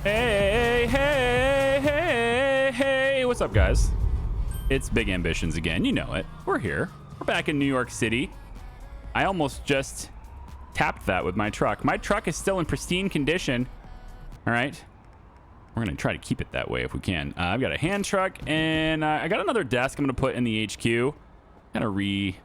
Hey, hey, hey, hey. What's up, guys? It's Big Ambitions again. You know it. We're here. We're back in New York City. I almost just tapped that with my truck. My truck is still in pristine condition. All right. We're going to try to keep it that way if we can. I've got a hand truck, and I got another desk I'm going to put in the HQ. Kind of redone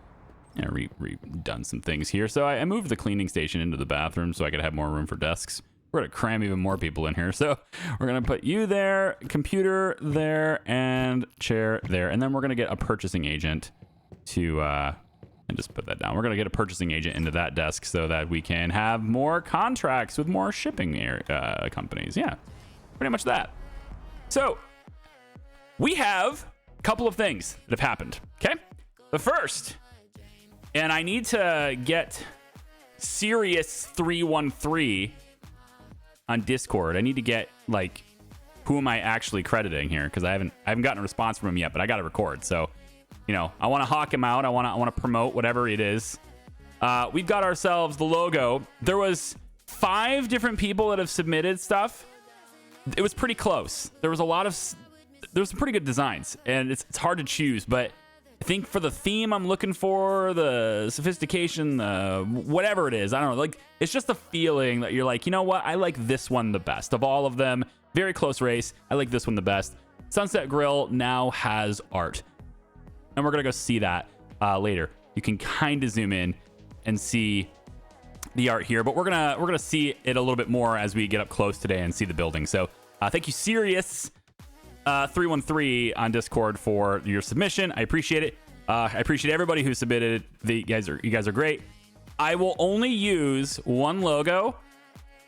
some things here. So I moved the cleaning station into the bathroom so I could have more room for desks. We're going to cram even more people in here. So we're going to put you there, computer there, and chair there. And then we're going to get a purchasing agent to, and just put that down. We're going to get a purchasing agent into that desk so that we can have more contracts with more shipping companies. Yeah, pretty much that. So we have a couple of things that have happened. Okay. The first, and I need to get Sirius 313 on Discord. I need to get, like, who am I actually crediting here? Because I haven't gotten a response from him yet, but I got to record. So, you know, I want to hawk him out. I want to promote whatever it is. We've got ourselves the logo. There was 5 different people that have submitted stuff. It was pretty close. There was some pretty good designs, and it's hard to choose, but I think for the theme I'm looking for, the sophistication, whatever it is, I don't know. Like, it's just a feeling that you're like, you know what? I like this one the best of all of them. Very close race. I like this one the best. Sunset Grill now has art, and we're gonna go see that later. You can kind of zoom in and see the art here, but we're gonna see it a little bit more as we get up close today and see the building. So thank you, Sirius 313 on Discord for your submission. I appreciate it. I appreciate everybody who submitted. You guys are great. I will only use one logo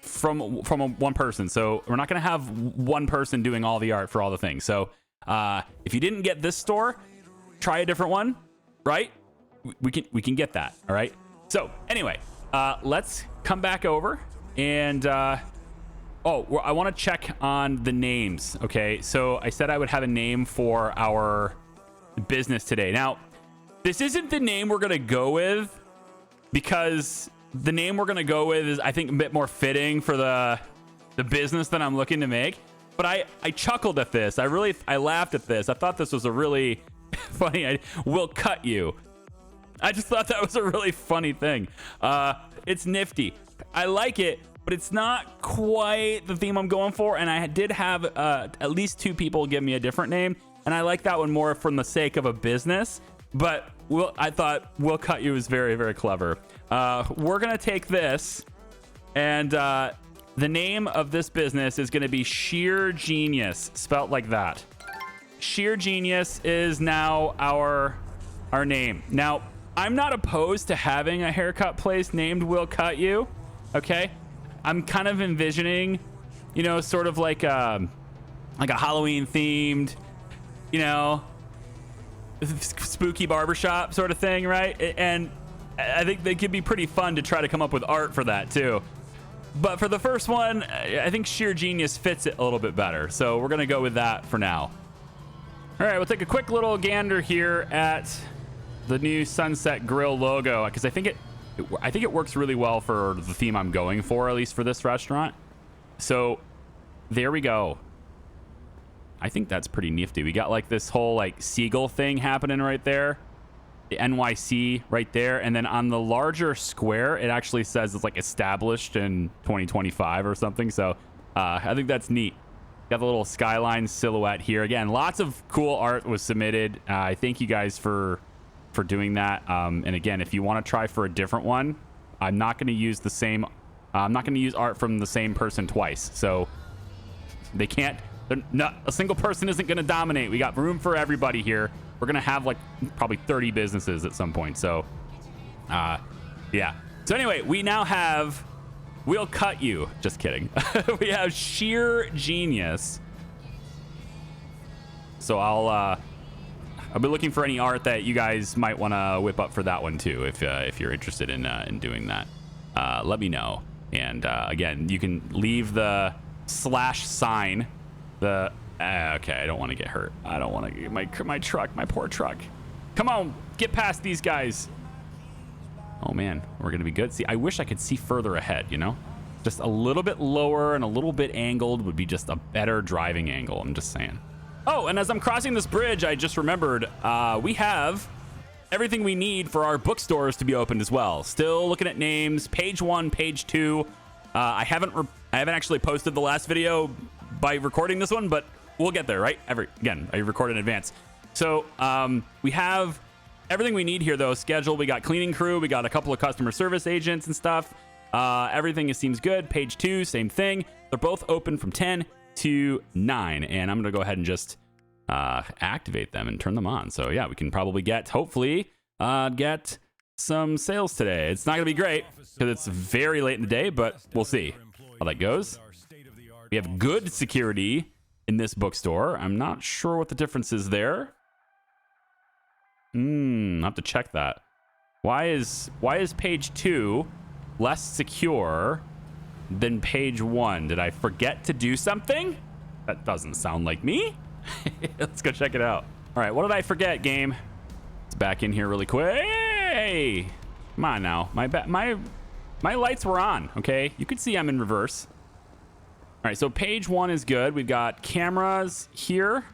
from one person, so we're not going to have one person doing all the art for all the things. So if you didn't get this store, try a different one, right? We can get that. All right. So anyway, let's come back over and I want to check on the names. Okay, so I said I would have a name for our business today. Now, this isn't the name we're going to go with, because the name we're going to go with is, I think, a bit more fitting for the business that I'm looking to make. But I chuckled at this. I laughed at this. I thought this was a really funny. We'll cut you. I just thought that was a really funny thing. It's nifty. I like it. But it's not quite the theme I'm going for, and I did have at least 2 people give me a different name, and I like that one more from the sake of a business. But I thought We'll Cut You is very, very clever. We're gonna take this, and the name of this business is gonna be Sheer Genius, spelt like that. Sheer Genius is now our name. Now, I'm not opposed to having a haircut place named We'll Cut You. Okay. I'm kind of envisioning, you know, sort of like a Halloween themed, you know, spooky barbershop sort of thing, right? And I think they could be pretty fun to try to come up with art for that too. But for the first one, I think Sheer Genius fits it a little bit better. So we're going to go with that for now. All right, we'll take a quick little gander here at the new Sunset Grill logo, because I think it works really well for the theme I'm going for, at least for this restaurant. So there we go. I think that's pretty nifty. We got like this whole like seagull thing happening right there. The NYC right there. And then on the larger square, it actually says it's like established in 2025 or something. So I think that's neat. Got the little skyline silhouette here. Again, lots of cool art was submitted. I thank you guys for doing that. And again, if you want to try for a different one, I'm not going to use the same. I'm not going to use art from the same person twice. So they can't. Not a single person isn't going to dominate. We got room for everybody here. We're going to have like probably 30 businesses at some point. So, yeah. So anyway, we now have We'll Cut You. Just kidding. We have Sheer Genius. So I'll be looking for any art that you guys might want to whip up for that one too, if you're interested in doing that. Let me know. And again, you can leave the / the okay, I don't want to get hurt. I don't want to get my truck, my poor truck. Come on, get past these guys. Oh man, we're gonna be good. See, I wish I could see further ahead, you know? Just a little bit lower and a little bit angled would be just a better driving angle. I'm just saying. Oh, and as I'm crossing this bridge, I just remembered we have everything we need for our bookstores to be opened as well. Still looking at names. Page 1, page 2. I haven't actually posted the last video by recording this one, but we'll get there, right? Again, I record in advance. So we have everything we need here, though. Schedule. We got cleaning crew. We got a couple of customer service agents and stuff. Everything seems good. Page 2, same thing. They're both open from 10 to 9, and I'm gonna go ahead and just activate them and turn them on. So yeah, we can probably hopefully get some sales today. It's not gonna be great because it's very late in the day, but we'll see how that goes. We have good security in this bookstore. I'm not sure what the difference is there. I'll have to check that. Why is page 2 less secure than page 1? Did I forget to do something? That doesn't sound like me. Let's go check it out. All right, what did I forget, game? Let's back in here really quick. Hey, come on now. My lights were on, okay? You can see I'm in reverse. All right, so page 1 is good. We've got cameras here.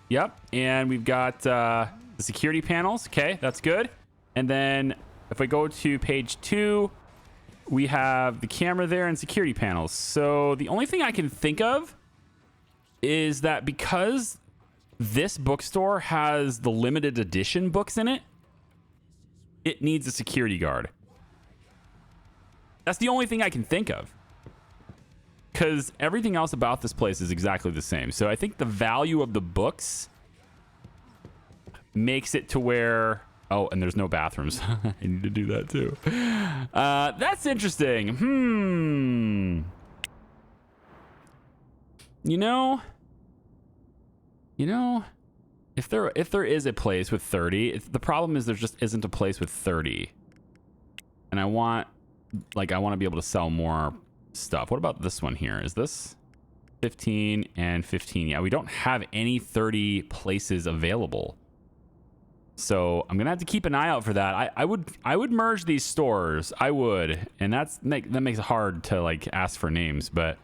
Yep, and we've got the security panels. Okay, that's good. And then if we go to page 2, we have the camera there and security panels. So the only thing I can think of is that because this bookstore has the limited edition books in it, it needs a security guard. That's the only thing I can think of, because everything else about this place is exactly the same. So I think the value of the books makes it to where... Oh, and there's no bathrooms. I need to do that too. That's interesting. You know, if there is a place with 30, the problem is there just isn't a place with 30. And I want to be able to sell more stuff. What about this one here? Is this 15 and 15? Yeah, we don't have any 30 places available. So I'm gonna have to keep an eye out for that. I would merge these stores. I would, and that makes it hard to like ask for names, but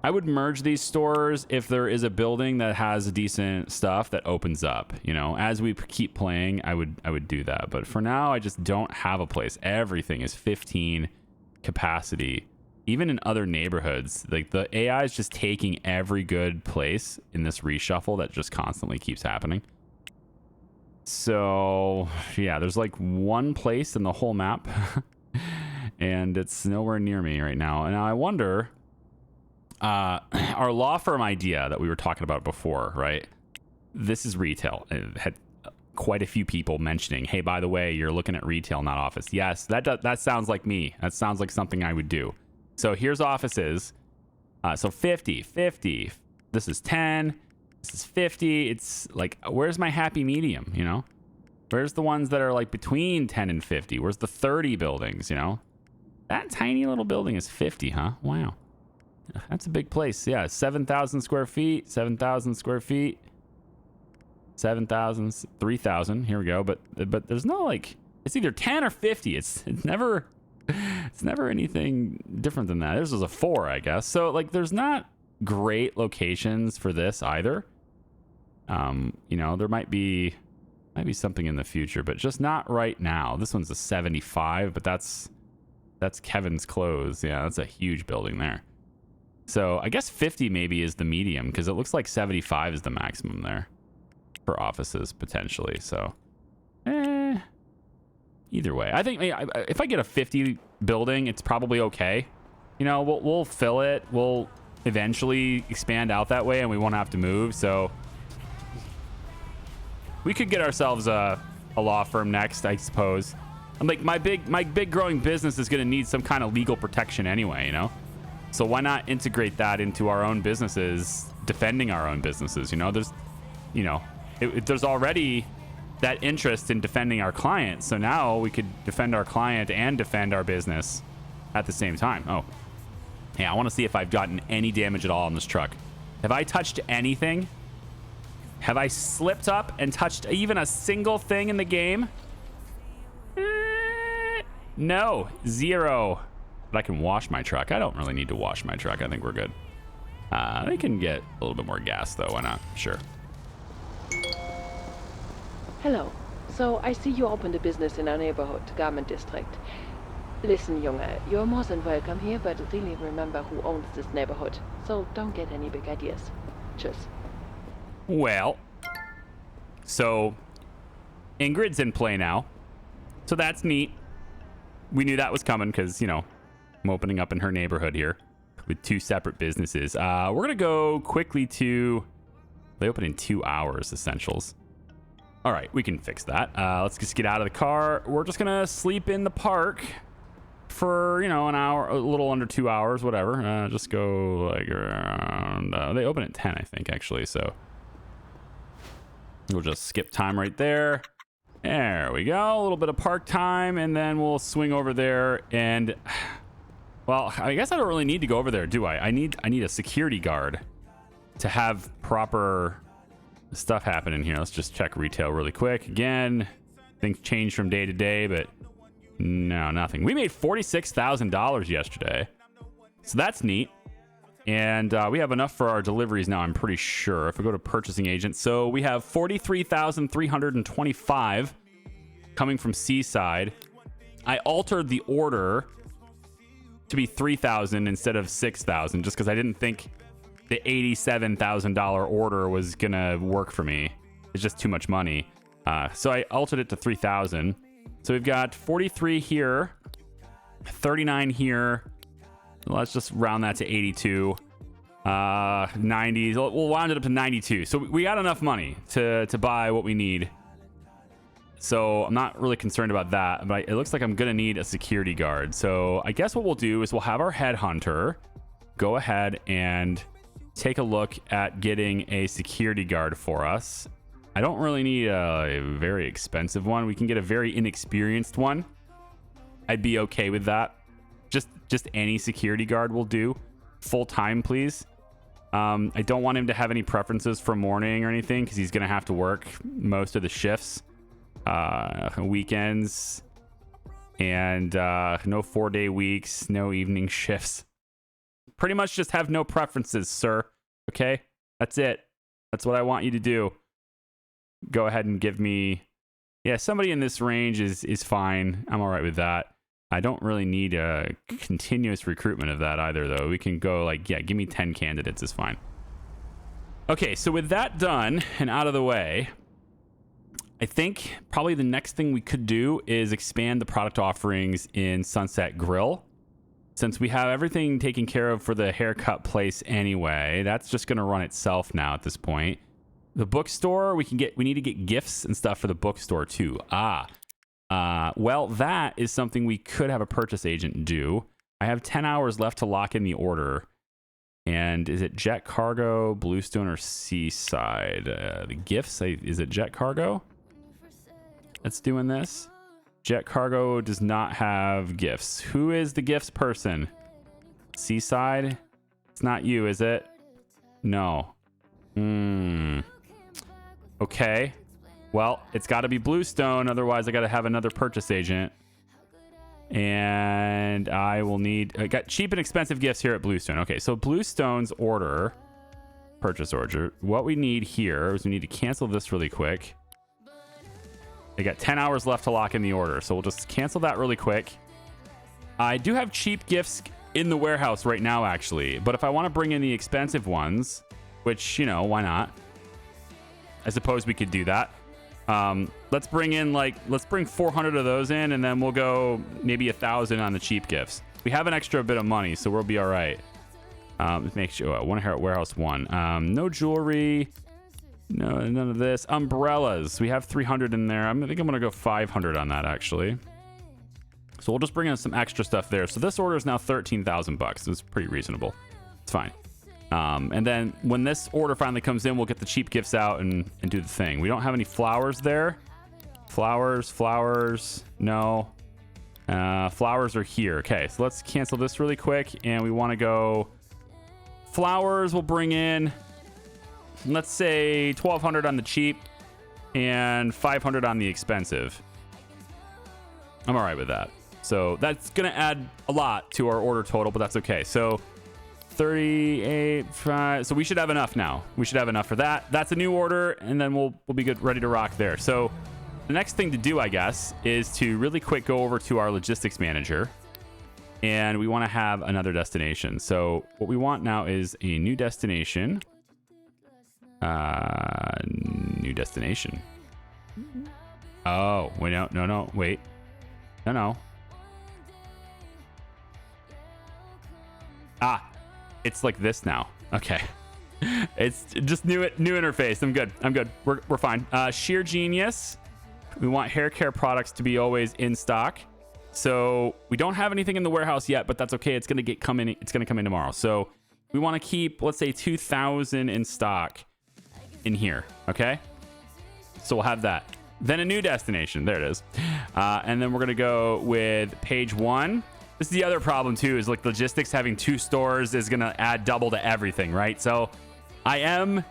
I would merge these stores if there is a building that has decent stuff that opens up. You know, as we keep playing, I would do that. But for now, I just don't have a place. Everything is 15 capacity. Even in other neighborhoods, like the AI is just taking every good place in this reshuffle that just constantly keeps happening. So yeah, there's like one place in the whole map and it's nowhere near me right now. And I wonder, our law firm idea that we were talking about before, right? This is retail. It had quite a few people mentioning, hey, by the way, you're looking at retail, not office. Yes, that sounds like me. That sounds like something I would do. So here's offices. So 50, this is 10. This is 50. It's like, where's my happy medium, you know? Where's the ones that are like between 10 and 50? Where's the 30 buildings, you know? That tiny little building is 50, huh? Wow. That's a big place. Yeah, 7,000 square feet, 7,000 square feet, 7,000, 3,000. Here we go. But there's no like, it's either 10 or 50. It's never anything different than that. This was a 4, I guess. So like, there's not great locations for this either. You know, there might be something in the future, but just not right now. This one's a 75, but that's Kevin's Clothes. Yeah, that's a huge building there. So I guess 50 maybe is the medium, because it looks like 75 is the maximum there for offices potentially. So either way, I think if I get a 50 building, it's probably okay. You know, we'll fill it. We'll eventually expand out that way and we won't have to move. So we could get ourselves a law firm next, I suppose. I'm like, my big growing business is going to need some kind of legal protection anyway, you know? So why not integrate that into our own businesses, defending our own businesses? You know, there's already that interest in defending our client. So now we could defend our client and defend our business at the same time. Oh, yeah, I want to see if I've gotten any damage at all on this truck. Have I touched anything? Have I slipped up and touched even a single thing in the game? No, 0. But I can wash my truck. I don't really need to wash my truck. I think we're good. They can get a little bit more gas, though. Why not? Sure. Hello. So I see you opened a business in our neighborhood, garment district. Listen, Junge, you're more than welcome here, but really remember who owns this neighborhood. So don't get any big ideas. Tschüss. Well, so Ingrid's in play now. So that's neat. We knew that was coming because, you know, I'm opening up in her neighborhood here with 2 separate businesses. We're going to go quickly to... They open in 2 hours, essentials. All right, we can fix that. Let's just get out of the car. We're just going to sleep in the park for, you know, an hour, a little under 2 hours, whatever. Just go like around... they open at 10, I think, actually, so... We'll just skip time right there. There we go. A little bit of park time, and then we'll swing over there and... Well, I guess I don't really need to go over there, do I? I need a security guard to have proper stuff happen in here. Let's just check retail really quick. Again, things change from day to day, but no, nothing. We made $46,000 yesterday, so that's neat. And we have enough for our deliveries now, I'm pretty sure. If we go to purchasing agent, so we have 43,325 coming from Seaside. I altered the order to be 3,000 instead of 6,000 just because I didn't think the $87,000 order was gonna work for me. It's just too much money. So I altered it to 3,000. So we've got 43 here, 39 here. Let's just round that to 82. 90. We'll round it up to 92. So we got enough money to buy what we need. So I'm not really concerned about that, but it looks like I'm gonna need a security guard. So I guess what we'll do is we'll have our headhunter go ahead and take a look at getting a security guard for us. I don't really need a very expensive one. We can get a very inexperienced one. I'd be okay with that. Just any security guard will do. Full time, please. I don't want him to have any preferences for morning or anything because he's gonna have to work most of the shifts. Weekends, and no 4-day weeks, no evening shifts. Pretty much just have no preferences, sir. Okay? That's it. That's what I want you to do. Go ahead and give me... Yeah, somebody in this range is fine. I'm all right with that. I don't really need a continuous recruitment of that either, though. We can go like, yeah, give me 10 candidates is fine. Okay, so with that done and out of the way... I think probably the next thing we could do is expand the product offerings in Sunset Grill. Since we have everything taken care of for the haircut place anyway, that's just going to run itself now at this point. The bookstore, we need to get gifts and stuff for the bookstore too. Well, that is something we could have a purchase agent do. I have 10 hours left to lock in the order. And is it Jet Cargo, Bluestone, or Seaside? The gifts, is it Jet Cargo? That's doing this. Jet Cargo does not have gifts. Who is the gifts person? Seaside? It's not you, is it? No. Okay. Well, it's got to be Bluestone. Otherwise, I got to have another purchase agent. And I will need... I got cheap and expensive gifts here at Bluestone. Okay, so Bluestone's order... Purchase order. What we need here is we need to cancel this really quick. They got 10 hours left to lock in the order, so we'll just cancel that really quick. I do have cheap gifts in the warehouse right now, actually. But if I want to bring in the expensive ones, which, you know, why not? I suppose we could do that. Let's bring 400 of those in, and then we'll go maybe 1,000 on the cheap gifts. We have an extra bit of money, so we'll be all right. Let's make sure. One here at warehouse 1. No jewelry. No, none of this. Umbrellas. We have 300 in there. I think I'm going to go 500 on that, actually. So we'll just bring in some extra stuff there. So this order is now $13,000. It's pretty reasonable. It's fine. And then when this order finally comes in, we'll get the cheap gifts out and do the thing. We don't have any flowers there. Flowers. No. Flowers are here. Okay, so let's cancel this really quick. And we want to go... Flowers we'll bring in... Let's say 1,200 on the cheap and 500 on the expensive. I'm all right with that. So that's going to add a lot to our order total, but that's okay. So 38, 5. So we should have enough now. We should have enough for that. That's a new order, and then we'll be good, ready to rock there. So the next thing to do, I guess, is to really quick go over to our logistics manager, and we want to have another destination. So what we want now is a new destination. New destination. Oh, wait, no, wait. No. Ah, it's like this now. Okay. It's just new interface. I'm good. We're fine. Sheer genius. We want hair care products to be always in stock. So we don't have anything in the warehouse yet, but that's okay. It's gonna come in tomorrow. So we want to keep, let's say, 2,000 in stock in here. Okay. So we'll have that. Then a new destination. There it is. And then we're gonna go with page 1. This is the other problem too, is like logistics having 2 stores is gonna add double to everything, right? So I am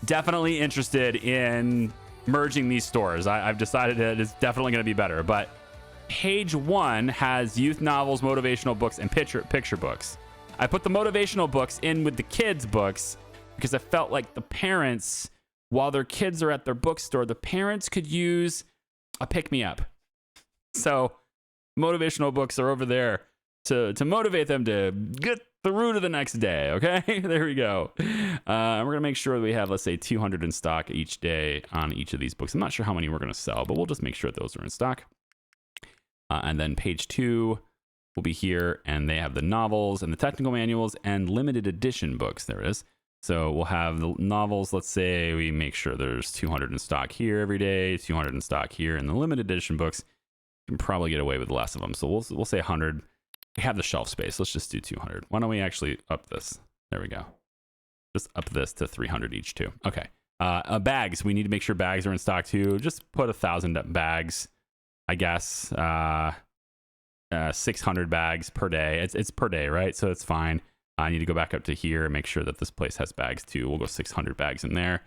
definitely interested in merging these stores. I've decided that it's definitely gonna be better. But page 1 has youth novels, motivational books, and picture books. I put the motivational books in with the kids' books because I felt like the parents, while their kids are at their bookstore, the parents could use a pick-me-up. So motivational books are over there to motivate them to get through to the next day. Okay, there we go. And we're gonna make sure that we have, let's say, 200 in stock each day on each of these books. I'm not sure how many we're gonna sell, but we'll just make sure those are in stock. And then page 2 will be here, and they have the novels and the technical manuals and limited edition books. There it is. So we'll have the novels. Let's say we make sure there's 200 in stock here every day, 200 in stock here, and the limited edition books can probably get away with less of them. So we'll say 100. We have the shelf space. Let's just do 200. Why don't we actually up this? There we go. Just up this to 300 each too. Okay. Bags. We need to make sure bags are in stock too. Just put 1,000 bags, I guess. 600 bags per day. It's per day, right? So it's fine. I need to go back up to here and make sure that this place has bags too. We'll go 600 bags in there.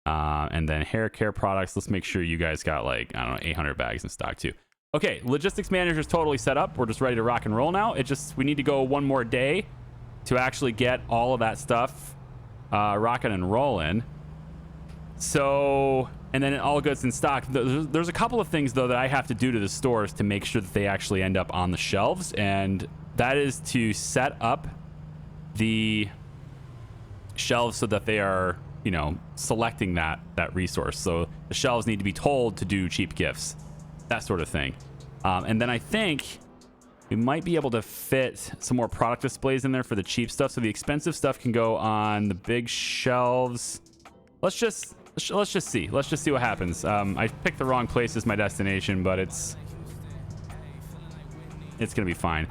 And then hair care products. Let's make sure you guys got, like, I don't know, 800 bags in stock too. Okay, logistics manager's totally set up. We're just ready to rock and roll now. We need to go one more day to actually get all of that stuff rocking and rolling. So, and then it all goes in stock. There's a couple of things, though, that I have to do to the stores to make sure that they actually end up on the shelves. And that is to set up the shelves so that they are, you know, selecting that resource. So the shelves need to be told to do cheap gifts, that sort of thing. And then I think we might be able to fit some more product displays in there for the cheap stuff. So the expensive stuff can go on the big shelves. Let's just see. Let's just see what happens. I picked the wrong place as my destination, but it's gonna be fine.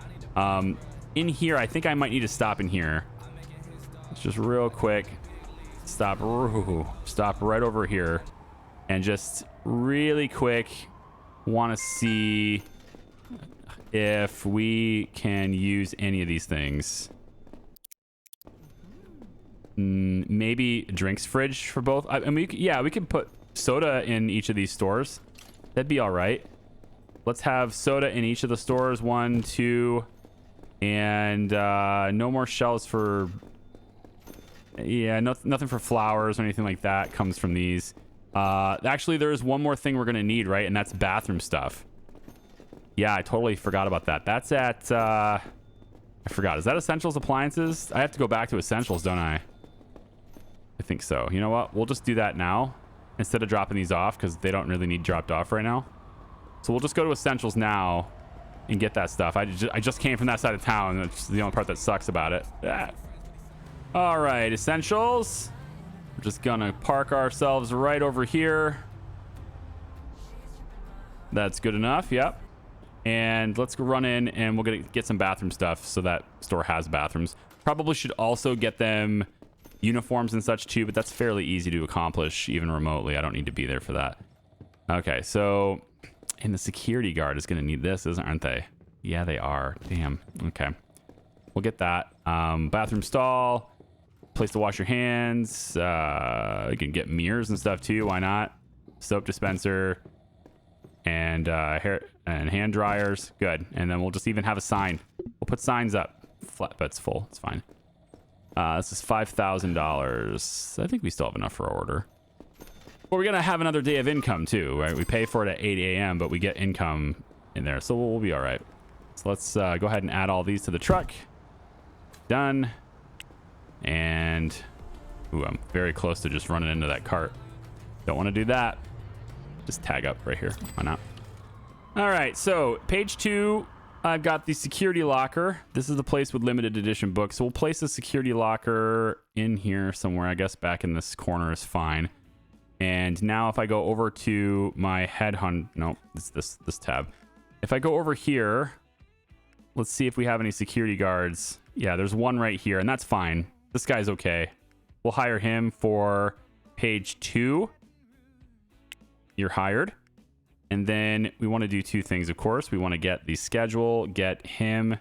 In here, I think I might need to stop in here. Let's just real quick stop right over here, and just really quick want to see if we can use any of these things. Maybe drinks fridge for both. I mean, we could put soda in each of these stores. That'd be all right. Let's have soda in each of the stores. 1, 2, and no more shelves for. Yeah, nothing for flowers or anything like that comes from these. Actually, there is one more thing we're gonna need, right? And that's bathroom stuff. Yeah, I totally forgot about that. That's at. I forgot. Is that essentials appliances? I have to go back to essentials, don't I? I think so. You know what? We'll just do that now instead of dropping these off, because they don't really need dropped off right now. So we'll just go to essentials now and get that stuff. I just came from that side of town. That's the only part that sucks about it. All right, essentials. We're just gonna park ourselves right over here. That's good enough. Yep. And let's go run in, and we'll get some bathroom stuff, so that store has bathrooms. Probably should also get them uniforms and such too, but that's fairly easy to accomplish even remotely. I don't need to be there for that. Okay, so, and the security guard is going to need this, aren't they? Yeah, they are. Damn. Okay, we'll get that. Bathroom stall, place to wash your hands. You can get mirrors and stuff too. Why not? Soap dispenser. and hair and hand dryers. Good. And then we'll just even have a sign. We'll put signs up. Flatbed's full. It's fine. This is $5,000. I think we still have enough for our order. But we're going to have another day of income too, right? We pay for it at 8 a.m., but we get income in there. So we'll be all right. So let's go ahead and add all these to the truck. Done. And ooh, I'm very close to just running into that cart. Don't want to do that. Just tag up right here. Why not? All right. So page 2, I've got the security locker. This is the place with limited edition books. So we'll place the security locker in here somewhere. I guess back in this corner is fine. And now if I go over to my headhunt, no, it's this tab. If I go over here, let's see if we have any security guards. Yeah, there's one right here, and that's fine. This guy's okay. We'll hire him for page 2. You're hired. And then we want to do 2 things, of course. We want to get the schedule, get him,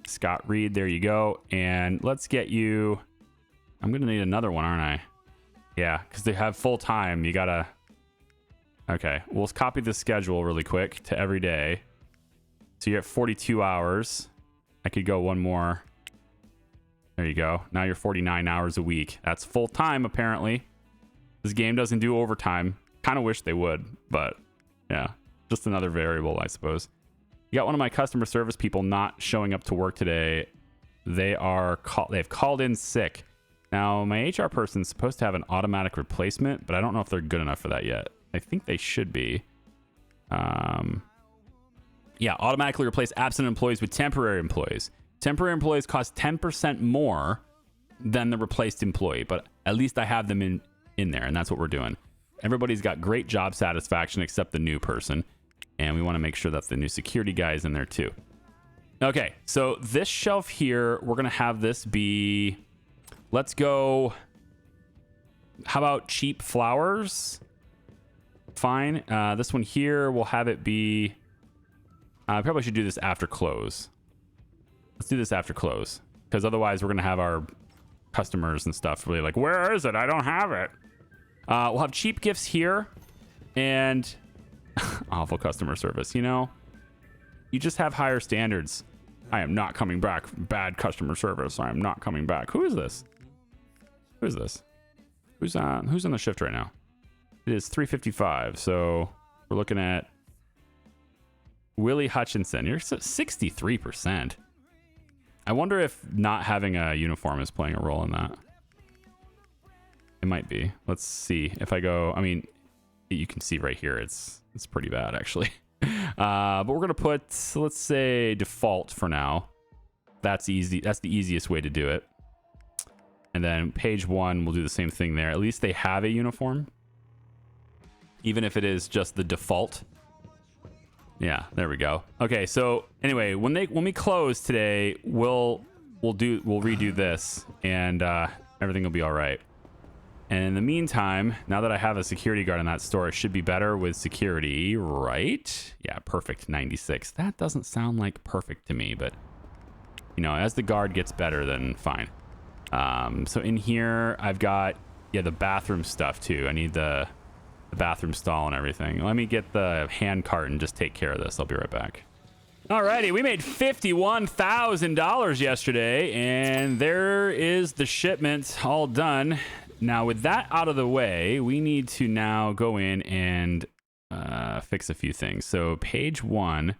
Scott Reed, there you go. And let's get you, I'm going to need another one, aren't I? Yeah, because they have full time. You got to, okay. We'll copy the schedule really quick to every day. So you're at 42 hours. I could go one more. There you go. Now you're 49 hours a week. That's full time, apparently. This game doesn't do overtime. Kind of wish they would, but yeah, just another variable, I suppose. You got one of my customer service people not showing up to work today. They've called in sick. Now, my HR person's supposed to have an automatic replacement, but I don't know if they're good enough for that yet. I think they should be. Yeah, automatically replace absent employees with temporary employees. Temporary employees cost 10% more than the replaced employee, but at least I have them in there, and that's what we're doing. Everybody's got great job satisfaction except the new person, and we want to make sure that the new security guy is in there too. Okay, so this shelf here, we're going to have this be, let's go, how about cheap flowers? Fine. This one here, we'll have it be, I probably should do this after close. Let's do this after close, because otherwise we're going to have our customers and stuff really like, where is it? I don't have it. We'll have cheap gifts here and awful customer service. You know, you just have higher standards. I am not coming back. Bad customer service. I am not coming back. Who is this? Who is this? Who's on the shift right now? It is 3:55. So we're looking at Willie Hutchinson. You're 63%. I wonder if not having a uniform is playing a role in that. It might be. Let's see. If I go, I mean, you can see right here, it's pretty bad actually. But we're gonna put, let's say, default for now. That's easy. That's the easiest way to do it. And then page 1, we'll do the same thing there. At least they have a uniform, even if it is just the default. Yeah, there we go. Okay, so anyway, when we close today, we'll redo this, and everything will be all right. And in the meantime, now that I have a security guard in that store, it should be better with security, right? Yeah, perfect, 96. That doesn't sound like perfect to me, but you know, as the guard gets better, then fine. So in here, I've got, yeah, the bathroom stuff too. I need the bathroom stall and everything. Let me get the hand cart and just take care of this. I'll be right back. Alrighty, we made $51,000 yesterday, and there is the shipment all done. Now, with that out of the way, we need to now go in and fix a few things. So page 1,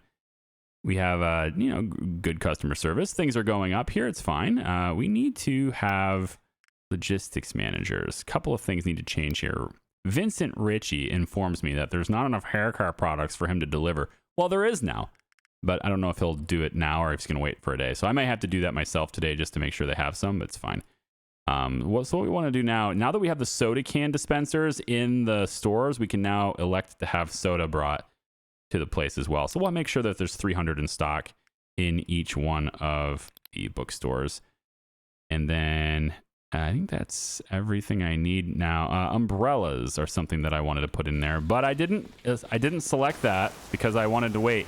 we have, you know, good customer service. Things are going up here. It's fine. We need to have logistics managers. A couple of things need to change here. Vincent Ritchie informs me that there's not enough hair care products for him to deliver. Well, there is now, but I don't know if he'll do it now or if he's going to wait for a day. So I might have to do that myself today just to make sure they have some, but it's fine. So what we want to do now that we have the soda can dispensers in the stores, we can now elect to have soda brought to the place as well. So we'll make sure that there's 300 in stock in each one of the bookstores. And then I think that's everything I need now. Umbrellas are something that I wanted to put in there, but I didn't select that because I wanted to wait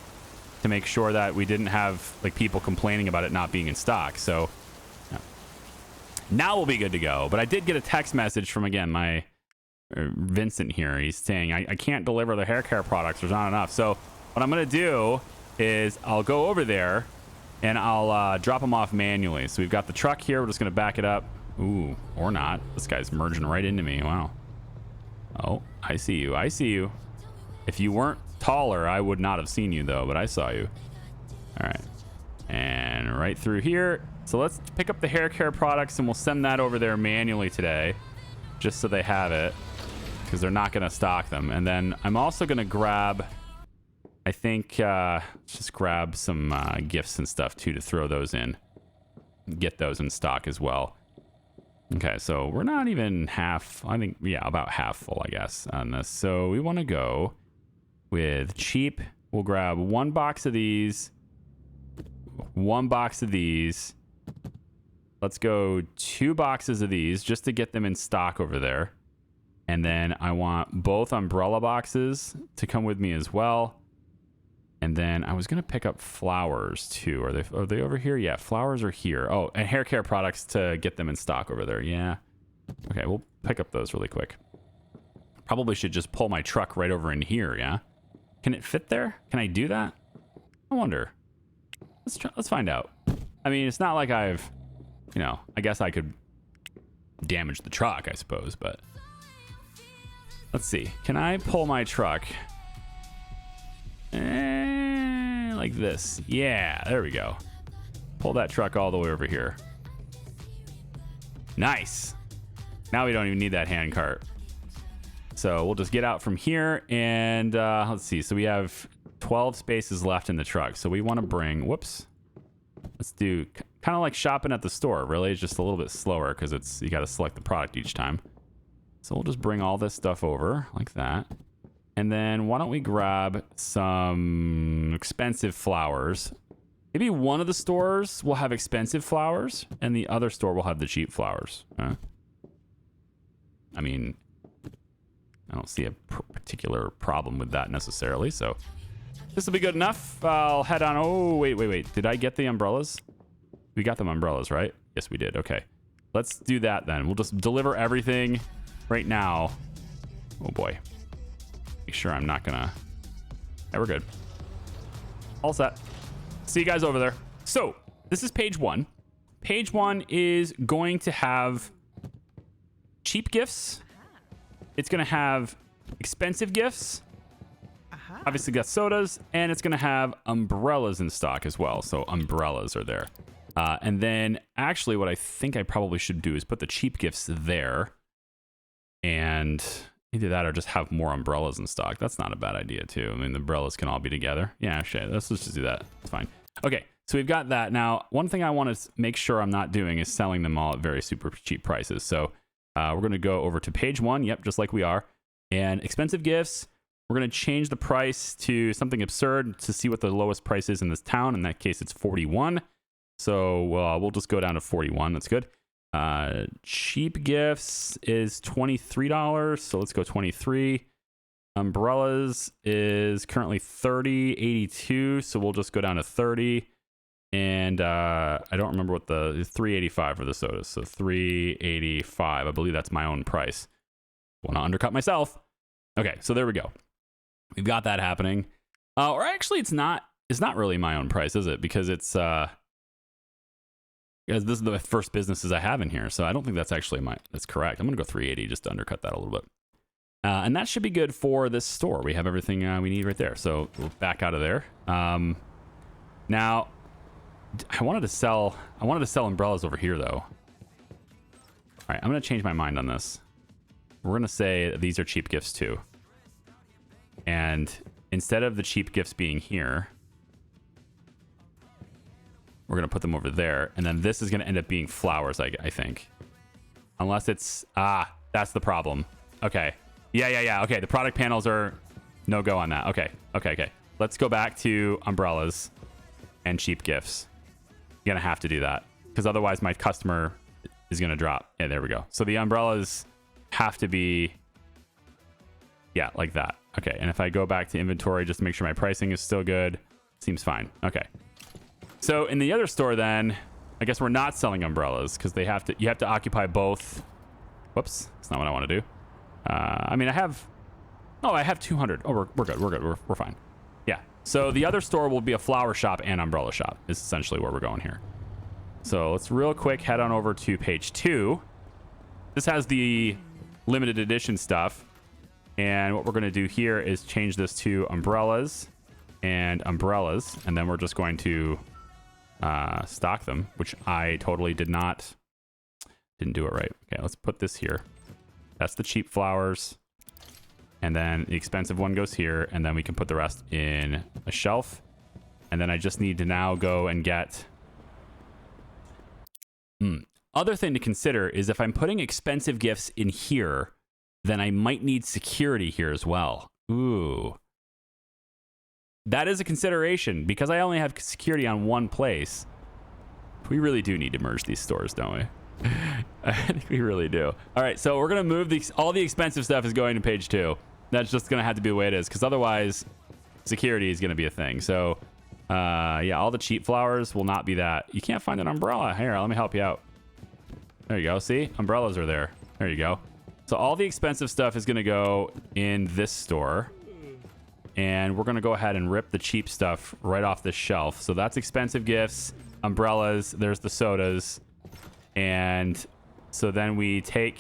to make sure that we didn't have like people complaining about it not being in stock. So now we'll be good to go. But I did get a text message from, again, my Vincent here. He's saying, I can't deliver the hair care products. There's not enough. So what I'm going to do is I'll go over there and I'll drop them off manually. So we've got the truck here. We're just going to back it up. Ooh, or not. This guy's merging right into me. Wow. Oh, I see you. I see you. If you weren't taller, I would not have seen you, though, but I saw you. All right. And right through here. So let's pick up the hair care products, and we'll send that over there manually today, just so they have it, because they're not going to stock them. And then I'm also going to grab, I think, just grab some gifts and stuff, too, to throw those in. Get those in stock as well. Okay, so we're not even half, I think, yeah, about half full, I guess, on this. So we want to go with cheap. We'll grab 1 box of these, 1 box of these. Let's go 2 boxes of these just to get them in stock over there. And then I want both umbrella boxes to come with me as well. And then I was going to pick up flowers too. Are they over here? Yeah, flowers are here. Oh, and hair care products to get them in stock over there. Yeah. Okay, we'll pick up those really quick. Probably should just pull my truck right over in here, yeah? Can it fit there? Can I do that? I wonder. Let's find out. I mean, it's not like I've, you know, I guess I could damage the truck, I suppose, but let's see. Can I pull my truck? Like this. Yeah, there we go. Pull that truck all the way over here. Nice. Now we don't even need that hand cart. So we'll just get out from here and let's see. So we have 12 spaces left in the truck. So we want to bring, whoops. Let's do kind of like shopping at the store. Really, it's just a little bit slower because it's you got to select the product each time. So we'll just bring all this stuff over like that. And then why don't we grab some expensive flowers? Maybe one of the stores will have expensive flowers and the other store will have the cheap flowers. I mean, I don't see a particular problem with that necessarily. So this will be good enough. I'll head on. Oh, wait. Did I get the umbrellas? We got them umbrellas, right? Yes, we did. Okay. Let's do that then. We'll just deliver everything right now. Oh, boy. Make sure I'm not gonna. Yeah, we're good. All set. See you guys over there. So this is page 1. Page 1 is going to have cheap gifts. It's going to have expensive gifts. Obviously got sodas, and it's going to have umbrellas in stock as well. So umbrellas are there. And then actually what I think I probably should do is put the cheap gifts there. And either that or just have more umbrellas in stock. That's not a bad idea, too. I mean, the umbrellas can all be together. Yeah, actually, let's just do that. It's fine. Okay, so we've got that. Now, one thing I want to make sure I'm not doing is selling them all at very super cheap prices. So we're going to go over to page 1. Yep, just like we are. And expensive gifts, we're going to change the price to something absurd to see what the lowest price is in this town. In that case, it's 41. So we'll just go down to 41. That's good. Cheap gifts is $23, so let's go 23. Umbrellas is currently 30.82, so we'll just go down to 30. And I don't remember what the 3.85 for the sodas, so 3.85. I believe that's my own price. Want to undercut myself? Okay, so there we go. We've got that happening. Or actually, it's not really my own price, is it? Because it's because this is the first businesses I have in here, so I don't think that's actually that's correct. I'm gonna go 380 just to undercut that a little bit. And that should be good for this store. We have everything we need right there. So we'll back out of there. Now, I wanted to sell umbrellas over here though. All right, I'm gonna change my mind on this. We're gonna say these are cheap gifts too. And instead of the cheap gifts being here, we're going to put them over there. And then this is going to end up being flowers, I think. Unless it's... that's the problem. Okay. Yeah. Okay, the product panels are no go on that. Okay. Let's go back to umbrellas and cheap gifts. You're going to have to do that. Because otherwise my customer is going to drop. Yeah, there we go. So the umbrellas have to be... Yeah, like that. Okay, and if I go back to inventory just to make sure my pricing is still good, seems fine. Okay. So in the other store then, I guess we're not selling umbrellas because you have to occupy both. Whoops, that's not what I want to do. I mean, I have 200. Oh, we're good. We're fine. Yeah. So the other store will be a flower shop and umbrella shop is essentially where we're going here. So let's real quick head on over to page 2. This has the limited edition stuff. And what we're going to do here is change this to umbrellas and umbrellas. And then we're just going to stock them, which I totally didn't do it right. Okay, let's put this here. That's the cheap flowers. And then the expensive one goes here. And then we can put the rest in a shelf. And then I just need to now go and get... Other thing to consider is if I'm putting expensive gifts in here, then I might need security here as well. Ooh. That is a consideration because I only have security on one place. We really do need to merge these stores, don't we? I think we really do. All right, so we're going to move all the expensive stuff is going to page 2. That's just going to have to be the way it is because otherwise security is going to be a thing. So, yeah, all the cheap flowers will not be that. You can't find an umbrella. Here, let me help you out. There you go. See? Umbrellas are there. There you go. So all the expensive stuff is going to go in this store. And we're going to go ahead and rip the cheap stuff right off this shelf. So that's expensive gifts, umbrellas. There's the sodas. And so then we take...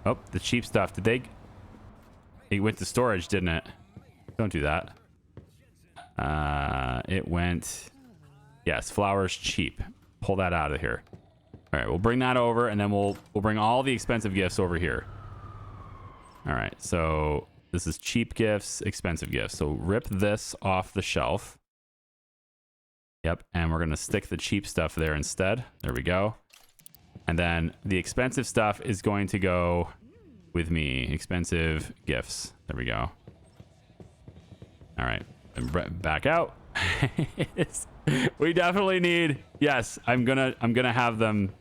Oh, the cheap stuff. It went to storage, didn't it? Don't do that. It went... Yes, flowers cheap. Pull that out of here. All right, we'll bring that over, and then we'll bring all the expensive gifts over here. All right, so this is cheap gifts, expensive gifts. So rip this off the shelf. Yep, and we're going to stick the cheap stuff there instead. There we go. And then the expensive stuff is going to go with me. Expensive gifts. There we go. All right, and back out. We definitely need... Yes, I'm gonna have them...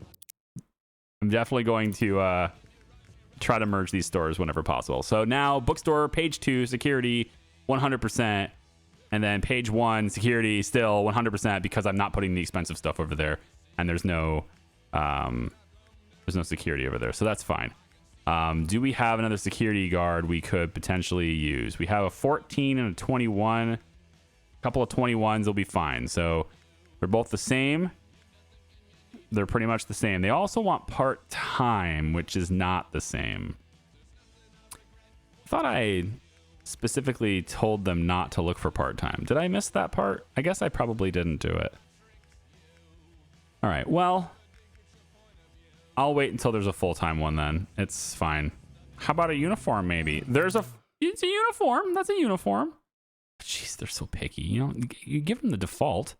I'm definitely going to try to merge these stores whenever possible. So now bookstore, page 2, security, 100%. And then page 1, security, still 100% because I'm not putting the expensive stuff over there. And there's no security over there. So that's fine. Do we have another security guard we could potentially use? We have a 14 and a 21. A couple of 21s will be fine. So they're both the same. They're pretty much the same. They also want part-time, which is not the same. I thought I specifically told them not to look for part-time. Did I miss that part? I guess I probably didn't do it. All right, well, I'll wait until there's a full-time one then. It's fine. How about a uniform maybe? It's a uniform. That's a uniform. Jeez, they're so picky. You give them the default.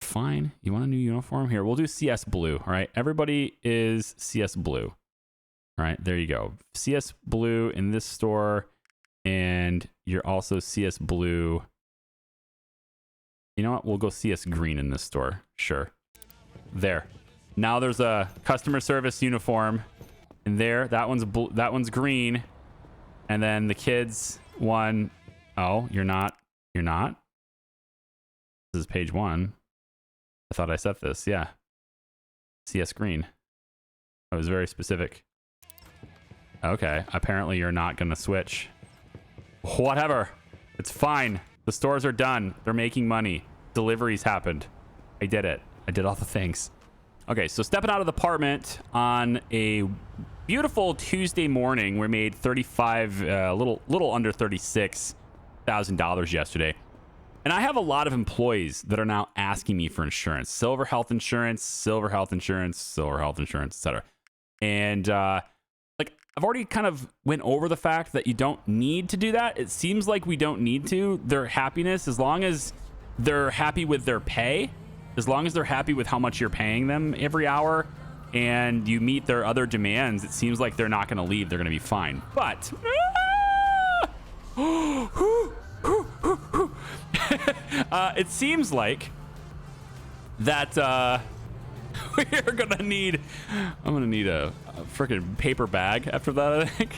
Fine. You want a new uniform? Here, we'll do CS blue. All right. Everybody is CS blue. All right. There you go. CS blue in this store. And you're also CS blue. You know what? We'll go CS green in this store. Sure. There. Now there's a customer service uniform in there. That one's green. And then the kids one. Oh, you're not. You're not. This is page 1. I thought I set this. Yeah. CS green. I was very specific. Okay. Apparently you're not going to switch. Whatever. It's fine. The stores are done. They're making money. Deliveries happened. I did it. I did all the things. Okay. So stepping out of the apartment on a beautiful Tuesday morning, we made 35, little under $36,000 yesterday. And I have a lot of employees that are now asking me for insurance, silver health insurance, etc. And like I've already kind of went over the fact that you don't need to do that. It seems like we don't need to. Their happiness, as long as they're happy with their pay, as long as they're happy with how much you're paying them every hour and you meet their other demands, it seems like they're not going to leave. They're going to be fine. But it seems like that we are gonna need. I'm gonna need a freaking paper bag after that, I think.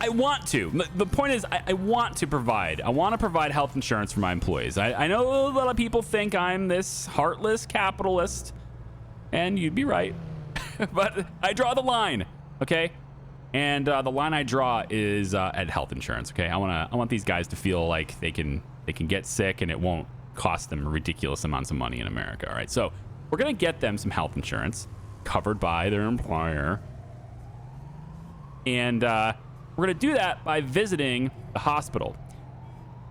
I want to. The point is, I want to provide. I want to provide health insurance for my employees. I know a lot of people think I'm this heartless capitalist, and you'd be right. But I draw the line. Okay. And the line I draw is at health insurance. Okay. I want these guys to feel like they can get sick and it won't cost them ridiculous amounts of money in America. All right. So we're going to get them some health insurance covered by their employer. And we're going to do that by visiting the hospital.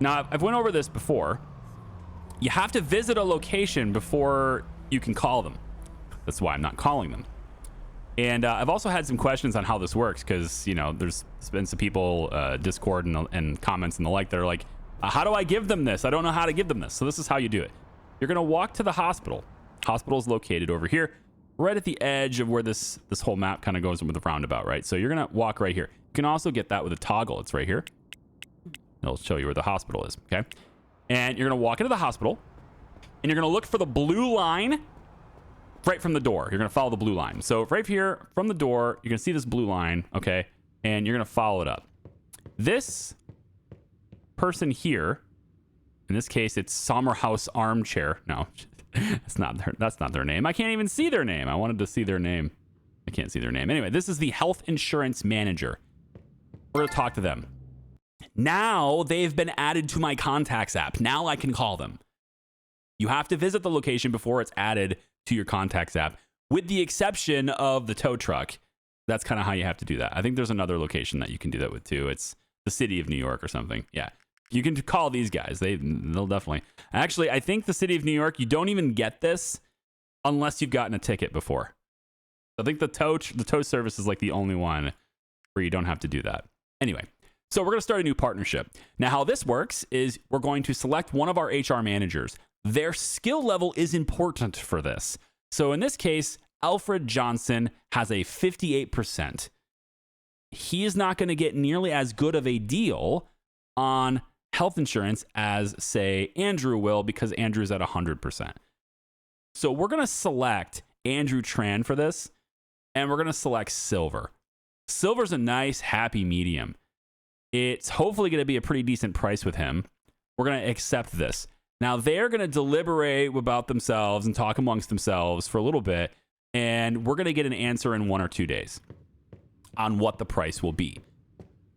Now, I've went over this before. You have to visit a location before you can call them. That's why I'm not calling them. And I've also had some questions on how this works because, you know, there's been some people, Discord and comments and the like that are like, how do I give them this? I don't know how to give them this. So this is how you do it. You're going to walk to the hospital. Hospital is located over here, right at the edge of where this whole map kind of goes with the roundabout, right? So you're going to walk right here. You can also get that with a toggle. It's right here. It'll show you where the hospital is, okay? And you're going to walk into the hospital, and you're going to look for the blue line right from the door. You're going to follow the blue line. So right here from the door, you're going to see this blue line, okay? And you're going to follow it up. This person here, in this case, it's Sommerhouse Armchair. No, that's not their name. I can't even see their name. I wanted to see their name. I can't see their name. Anyway, this is the health insurance manager. We're going to talk to them. Now they've been added to my contacts app. Now I can call them. You have to visit the location before it's added to your contacts app, with the exception of the tow truck. That's kind of how you have to do that. I think there's another location that you can do that with too. It's the city of New York or something. Yeah. You can call these guys. They'll definitely. Actually, I think the city of New York, you don't even get this unless you've gotten a ticket before. I think the tow service is like the only one where you don't have to do that. Anyway, so we're going to start a new partnership. Now, how this works is we're going to select one of our HR managers. Their skill level is important for this. So in this case, Alfred Johnson has a 58%. He is not going to get nearly as good of a deal on health insurance as, say, Andrew will, because Andrew's at 100%. So we're going to select Andrew Tran for this, and we're going to select Silver. Silver's a nice, happy medium. It's hopefully going to be a pretty decent price with him. We're going to accept this. Now, they're going to deliberate about themselves and talk amongst themselves for a little bit, and we're going to get an answer in 1 or 2 days on what the price will be.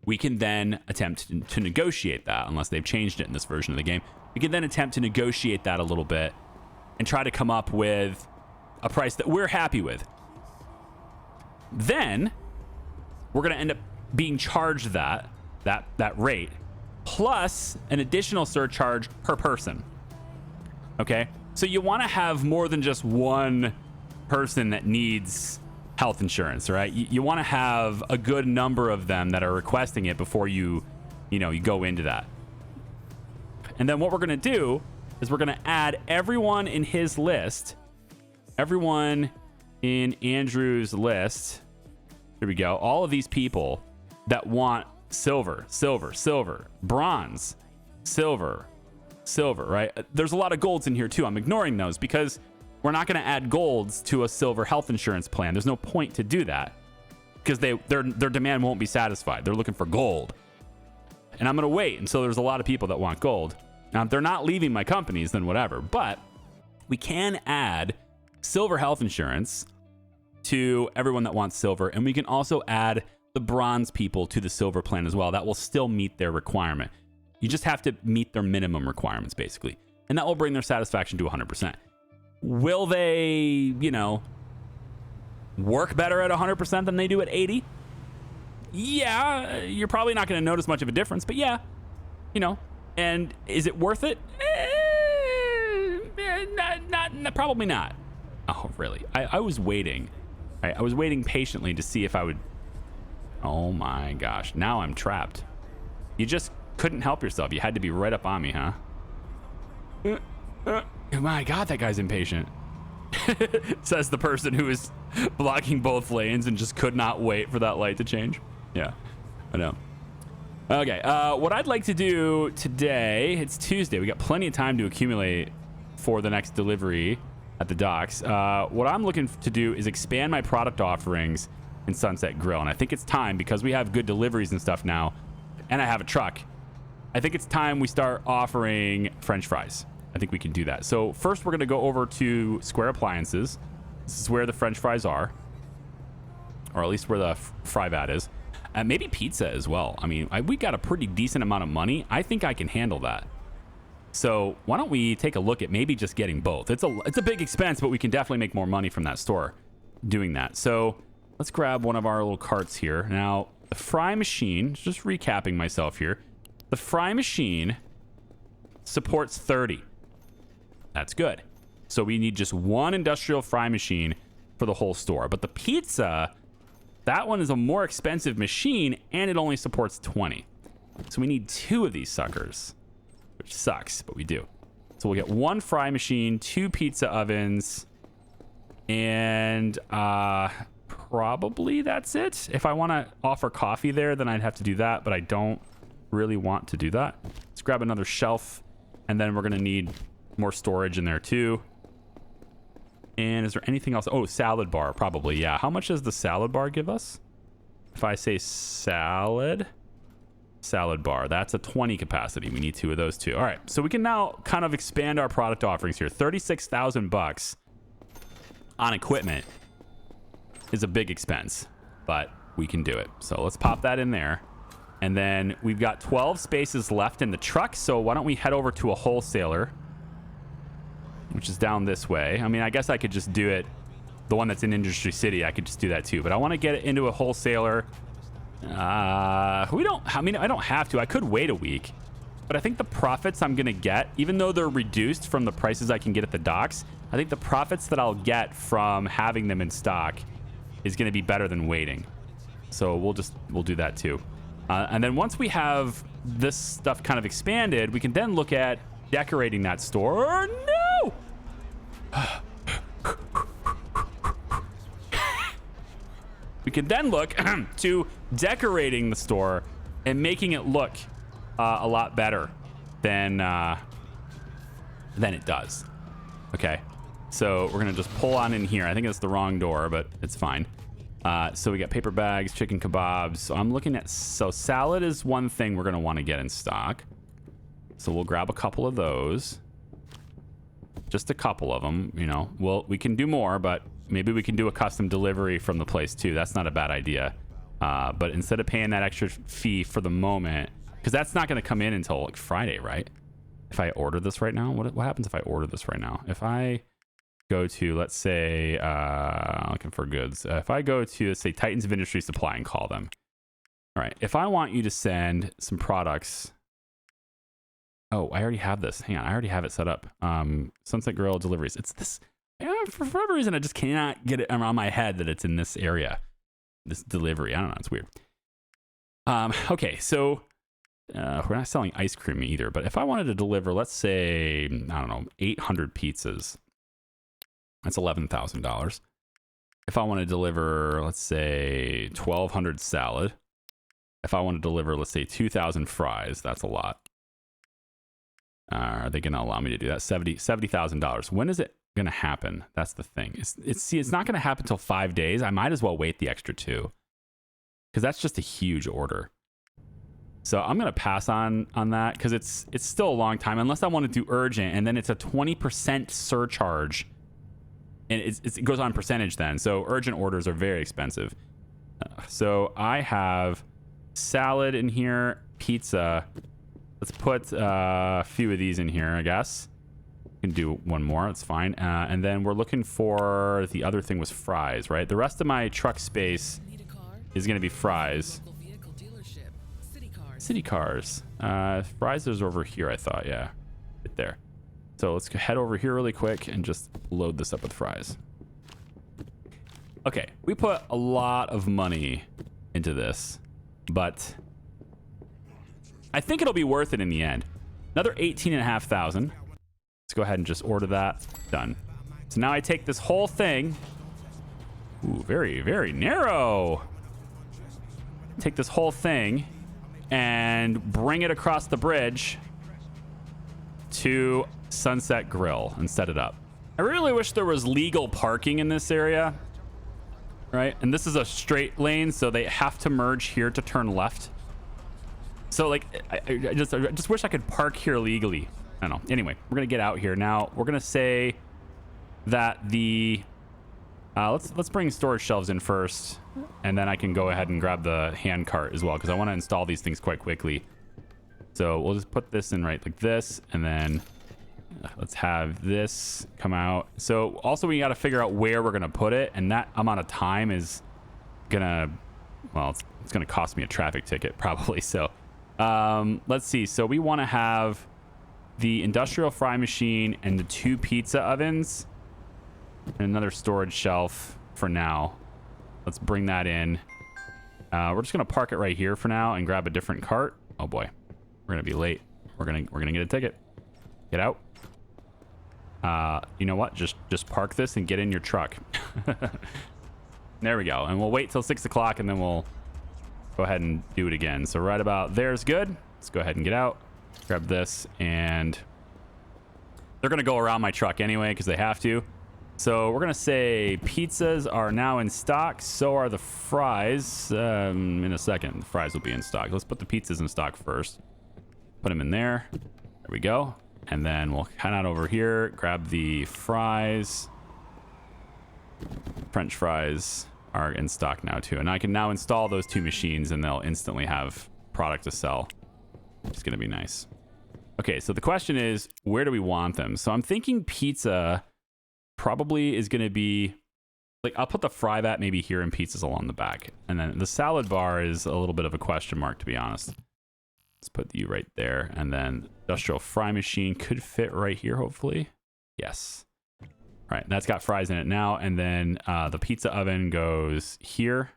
We can then attempt to negotiate that, unless they've changed it in this version of the game. We can then attempt to negotiate that a little bit and try to come up with a price that we're happy with. Then we're going to end up being charged that rate, plus an additional surcharge per person. Okay? So you want to have more than just one person that needs health insurance, right? You want to have a good number of them that are requesting it before you go into that. And then what we're going to do is we're going to add everyone in his list, everyone in Andrew's list. Here we go. All of these people that want silver, bronze, silver, right? There's a lot of golds in here too. I'm ignoring those because we're not going to add golds to a silver health insurance plan. There's no point to do that because their demand won't be satisfied. They're looking for gold. And I'm going to wait until there's a lot of people that want gold. Now, if they're not leaving my companies, then whatever. But we can add silver health insurance to everyone that wants silver. And we can also add the bronze people to the silver plan as well. That will still meet their requirement. You just have to meet their minimum requirements, basically. And that will bring their satisfaction to 100%. Will they, work better at 100% than they do at 80? Yeah, you're probably not going to notice much of a difference, but yeah, and is it worth it? Not probably not. Oh, really? I was waiting. I was waiting patiently to see if I would. Oh my gosh, now I'm trapped. You just couldn't help yourself. You had to be right up on me, huh? Oh my God, that guy's impatient. Says the person who is blocking both lanes and just could not wait for that light to change. Yeah, I know. Okay, what I'd like to do today, it's Tuesday. We got plenty of time to accumulate for the next delivery at the docks. What I'm looking to do is expand my product offerings in Sunset Grill. And I think it's time, because we have good deliveries and stuff now, and I have a truck. I think it's time we start offering French fries. I think we can do that. So first we're going to go over to Square Appliances. This is where the French fries are. or at least where the fry vat is. And maybe pizza as well. I mean, we got a pretty decent amount of money. I think I can handle that. So why don't we take a look at maybe just getting both? It's a big expense, but we can definitely make more money from that store doing that. So let's grab one of our little carts here. Now, the fry machine, just recapping myself here. The fry machine supports 30. That's good. So we need just one industrial fry machine for the whole store. But the pizza, that one is a more expensive machine and it only supports 20. So we need 2 of these suckers, which sucks, but we do. So we'll get 1 fry machine, 2 pizza ovens, and probably that's it. If I want to offer coffee there, then I'd have to do that, but I don't really want to do that. Let's grab another shelf, and then we're going to need more storage in there too. And is there anything else? Oh, salad bar, probably. Yeah. How much does the salad bar give us? If I say salad bar, that's a 20 capacity. We need 2 of those too. All right. So we can now kind of expand our product offerings here. 36,000 bucks on equipment is a big expense, but we can do it. So let's pop that in there. And then we've got 12 spaces left in the truck. So why don't we head over to a wholesaler, which is down this way. I mean, I guess I could just do it. The one that's in Industry City, I could just do that too. But I want to get it into a wholesaler. I don't have to. I could wait a week. But I think the profits I'm going to get, even though they're reduced from the prices I can get at the docks, I think the profits that I'll get from having them in stock is going to be better than waiting. So we'll do that too. And then once we have this stuff kind of expanded, we can then look at decorating that store. No! We can then look to decorating the store and making it look a lot better than it does. Okay, so we're gonna just pull on in here. I think it's the wrong door, but it's fine. So we got paper bags, chicken kebabs. So I'm looking at, so salad is one thing we're gonna want to get in stock. So we'll grab a couple of those. Just a couple of them, you know. Well, we can do more, but maybe we can do a custom delivery from the place too. That's not a bad idea. But instead of paying that extra fee for the moment, because that's not going to come in until like Friday, right? If I order this right now, what happens if I order this right now? If I go to, let's say, looking for goods. If I go to, let's say, Titans of Industry Supply and call them. All right. If I want you to send some products. Oh, I already have this. Hang on. I already have it set up. Sunset Grill deliveries. It's this. For whatever reason, I just cannot get it around my head that it's in this area. This delivery. I don't know. It's weird. Okay. So we're not selling ice cream either. But if I wanted to deliver, let's say, I don't know, 800 pizzas. That's $11,000. If I want to deliver, let's say, 1,200 salad. If I want to deliver, let's say, 2,000 fries. That's a lot. Are they going to allow me to do that? $70,000. When is it going to happen? That's the thing. It's not going to happen until 5 days. I might as well wait the extra 2 because that's just a huge order. So I'm going to pass on that because it's still a long time unless I want to do urgent, and then it's a 20% surcharge, and it goes on percentage then. So urgent orders are very expensive. So I have salad in here, pizza. Let's put a few of these in here, I guess. We can do one more. It's fine. And then we're looking for the other thing was fries, right? The rest of my truck space is going to be fries. City cars. Fries is over here, I thought. Yeah, right there. So let's head over here really quick and just load this up with fries. Okay, we put a lot of money into this, but I think it'll be worth it in the end. Another 18,500. Let's go ahead and just order that. Done. So now I take this whole thing. Ooh, very, very narrow. Take this whole thing and bring it across the bridge to Sunset Grill and set it up. I really wish there was legal parking in this area, right? And this is a straight lane, so they have to merge here to turn left. So like, I just wish I could park here legally. I don't know. Anyway, we're gonna get out here now. We're gonna say that the Let's bring storage shelves in first, and then I can go ahead and grab the hand cart as well, because I want to install these things quite quickly. So we'll just put this in right like this, and then let's have this come out. So also we got to figure out where we're going to put it, and that amount of time is gonna, well, it's gonna cost me a traffic ticket probably. So let's see. So we want to have the industrial fry machine and the 2 pizza ovens and another storage shelf for now. Let's bring that in. We're just gonna park it right here for now and grab a different cart. Oh boy, we're gonna be late. We're gonna get a ticket. Get out. You know what? Just park this and get in your truck. There we go. And we'll wait till 6 o'clock, and then we'll go ahead and do it again. So right about there's good. Let's go ahead and get out. Grab this, and they're going to go around my truck anyway because they have to. So we're going to say pizzas are now in stock. So are the fries. In a second, the fries will be in stock. Let's put the pizzas in stock first. Put them in there. There we go. And then we'll head out over here, grab the fries. French fries are in stock now too, and I can now install those 2 machines and they'll instantly have product to sell. It's gonna be nice. Okay, so the question is, where do we want them? So I'm thinking pizza probably is gonna be like, I'll put the fry vat maybe here and pizzas along the back, and then the salad bar is a little bit of a question mark, to be honest. Let's put you right there, and then industrial fry machine could fit right here, hopefully. Yes. All right, that's got fries in it now, and then the pizza oven goes here.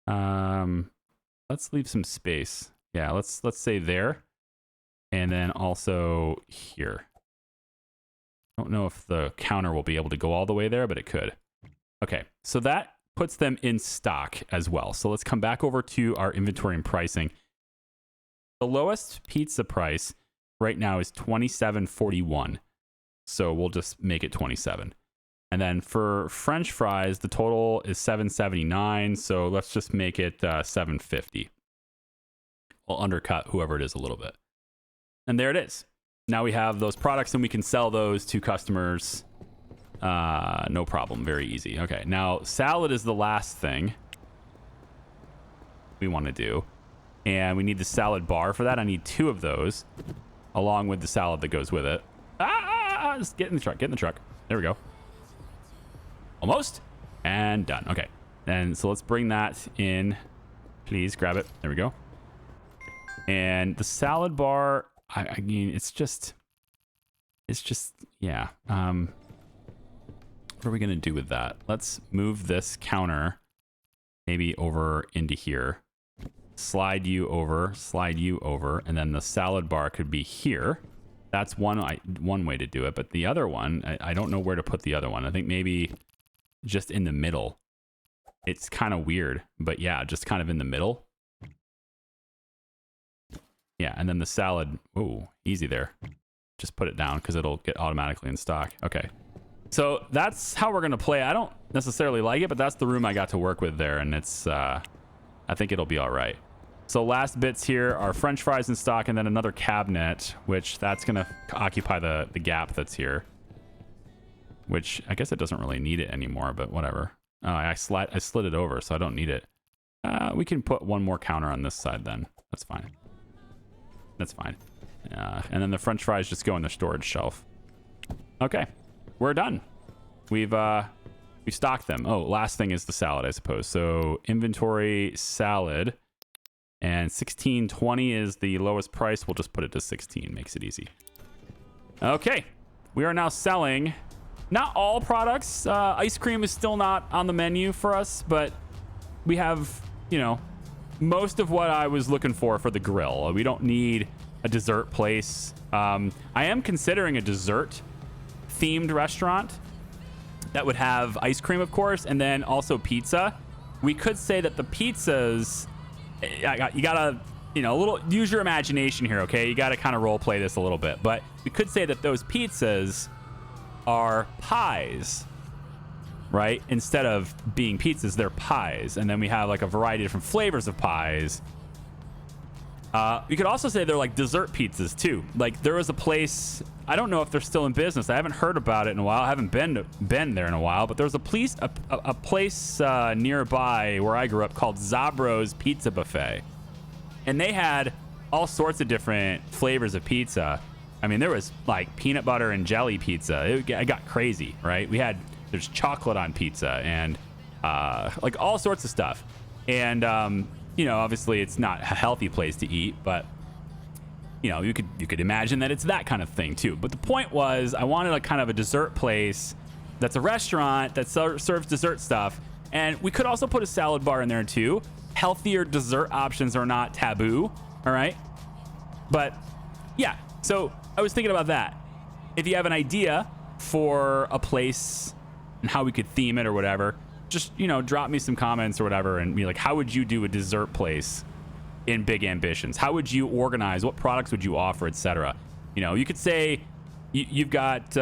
Let's leave some space. Yeah, let's say there, and then also here. I don't know if the counter will be able to go all the way there, but it could. Okay, so that puts them in stock as well. So let's come back over to our inventory and pricing. The lowest pizza price right now is $27.41. So we'll just make it 27. And then for French fries, the total is $7.79. So let's just make it $7.50. We'll undercut whoever it is a little bit. And there it is. Now we have those products and we can sell those to customers. No problem. Very easy. Okay. Now salad is the last thing we want to do. And we need the salad bar for that. I need 2 of those along with the salad that goes with it. Just get in the truck. Get in the truck. There we go. Almost. And done. Okay. And so let's bring that in. Please grab it. There we go. And the salad bar, I mean, it's just, yeah. What are we going to do with that? Let's move this counter maybe over into here. Slide you over, and then the salad bar could be here. That's one way to do it, but the other one, I don't know where to put the other one. I think maybe just in the middle. It's kind of weird, but yeah, just kind of in the middle. Yeah, and then the salad, oh, easy there. Just put it down because it'll get automatically in stock. Okay, so that's how we're gonna play. I don't necessarily like it, but that's the room I got to work with there, and it's, I think it'll be all right. So last bits here are French fries in stock, and then another cabinet, which that's going to occupy the gap that's here. Which I guess it doesn't really need it anymore, but whatever. I slid it over, so I don't need it. We can put one more counter on this side then. That's fine. That's fine. And then the French fries just go in the storage shelf. Okay, we're done. We've stocked them. Oh, last thing is the salad, I suppose. So inventory salad. And $16.20 is the lowest price. We'll just put it to 16. Makes it easy. Okay. We are now selling not all products. Ice cream is still not on the menu for us, but we have, you know, most of what I was looking for the grill. We don't need a dessert place. I am considering a dessert themed restaurant that would have ice cream, of course, and then also pizza. We could say that the pizzas, you gotta, you know, use your imagination here, okay? You gotta kind of role play this a little bit, but we could say that those pizzas are pies, right? Instead of being pizzas, they're pies, and then we have like a variety of different flavors of pies. You could also say they're like dessert pizzas too. Like there was a place, I don't know if they're still in business. I haven't heard about it in a while. I haven't been there in a while, but there was a place nearby where I grew up called Zabro's Pizza Buffet. And they had all sorts of different flavors of pizza. I mean, there was like peanut butter and jelly pizza. It got crazy, right? There's chocolate on pizza and like all sorts of stuff. And, obviously it's not a healthy place to eat, but you could imagine that it's that kind of thing too. But the point was I wanted a kind of a dessert place that's a restaurant that serves dessert stuff. And we could also put a salad bar in there too. Healthier dessert options are not taboo. All right. But yeah, so I was thinking about that. If you have an idea for a place and how we could theme it or whatever, just, drop me some comments or whatever and be like, how would you do a dessert place in Big Ambitions? How would you organize? What products would you offer, etc.? You could say you've got